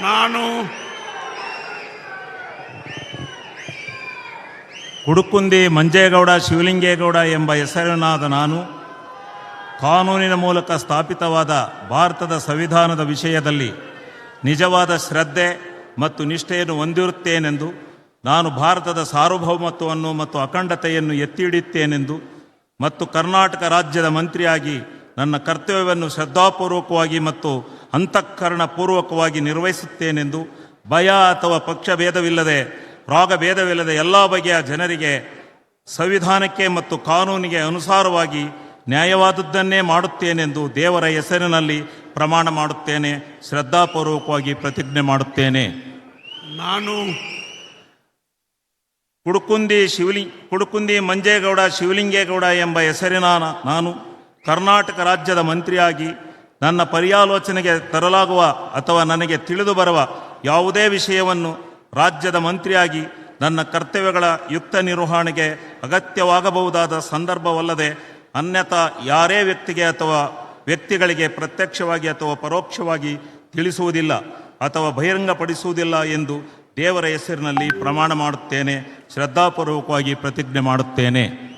ನಾನು ಕುಡುಕುಂದಿ ಮಂಜೇಗೌಡ ಶಿವಲಿಂಗೇಗೌಡ ಎಂಬ ಹೆಸರಿನಾದ ನಾನು ಕಾನೂನಿನ ಮೂಲಕ ಸ್ಥಾಪಿತವಾದ ಭಾರತದ ಸಂವಿಧಾನದ ವಿಷಯದಲ್ಲಿ ನಿಜವಾದ ಶ್ರದ್ಧೆ ಮತ್ತು ನಿಷ್ಠೆಯನ್ನು ಹೊಂದಿರುತ್ತೇನೆಂದು, ನಾನು ಭಾರತದ ಸಾರ್ವಭೌಮತ್ವವನ್ನು ಮತ್ತು ಅಖಂಡತೆಯನ್ನು ಎತ್ತಿ ಹಿಡಿಯುತ್ತೇನೆಂದು ಮತ್ತು ಕರ್ನಾಟಕ ರಾಜ್ಯದ ಮಂತ್ರಿಯಾಗಿ ನನ್ನ ಕರ್ತವ್ಯವನ್ನು ಶ್ರದ್ಧಾಪೂರ್ವಕವಾಗಿ ಮತ್ತು ಅಂತಃಕರಣಪೂರ್ವಕವಾಗಿ ನಿರ್ವಹಿಸುತ್ತೇನೆಂದು, ಭಯ ಅಥವಾ ಪಕ್ಷಭೇದವಿಲ್ಲದೆ ರಾಗಭೇದವಿಲ್ಲದೆ ಎಲ್ಲ ಬಗೆಯ ಜನರಿಗೆ ಸಂವಿಧಾನಕ್ಕೆ ಮತ್ತು ಕಾನೂನಿಗೆ ಅನುಸಾರವಾಗಿ ನ್ಯಾಯವಾದದ್ದನ್ನೇ ಮಾಡುತ್ತೇನೆಂದು ದೇವರ ಹೆಸರಿನಲ್ಲಿ ಪ್ರಮಾಣ ಮಾಡುತ್ತೇನೆ. ಶ್ರದ್ಧಾಪೂರ್ವಕವಾಗಿ ಪ್ರತಿಜ್ಞೆ ಮಾಡುತ್ತೇನೆ. ನಾನು ಕುಡುಕುಂದಿ ಮಂಜೇಗೌಡ ಶಿವಲಿಂಗೇಗೌಡ ಎಂಬ ಹೆಸರಿನ ನಾನು ಕರ್ನಾಟಕ ರಾಜ್ಯದ ಮಂತ್ರಿಯಾಗಿ ನನ್ನ ಪರ್ಯಾಲೋಚನೆಗೆ ತರಲಾಗುವ ಅಥವಾ ನನಗೆ ತಿಳಿದು ಬರುವ ಯಾವುದೇ ವಿಷಯವನ್ನು ರಾಜ್ಯದ ಮಂತ್ರಿಯಾಗಿ ನನ್ನ ಕರ್ತವ್ಯಗಳ ಯುಕ್ತ ನಿರ್ವಹಣೆಗೆ ಅಗತ್ಯವಾಗಬಹುದಾದ ಸಂದರ್ಭವಲ್ಲದೆ ಅನ್ಯಥಾ ಯಾರೇ ವ್ಯಕ್ತಿಗೆ ಅಥವಾ ವ್ಯಕ್ತಿಗಳಿಗೆ ಪ್ರತ್ಯಕ್ಷವಾಗಿ ಅಥವಾ ಪರೋಕ್ಷವಾಗಿ ತಿಳಿಸುವುದಿಲ್ಲ ಅಥವಾ ಬಹಿರಂಗಪಡಿಸುವುದಿಲ್ಲ ಎಂದು ದೇವರ ಹೆಸರಿನಲ್ಲಿ ಪ್ರಮಾಣ ಮಾಡುತ್ತೇನೆ. ಶ್ರದ್ಧಾಪೂರ್ವಕವಾಗಿ ಪ್ರತಿಜ್ಞೆ ಮಾಡುತ್ತೇನೆ.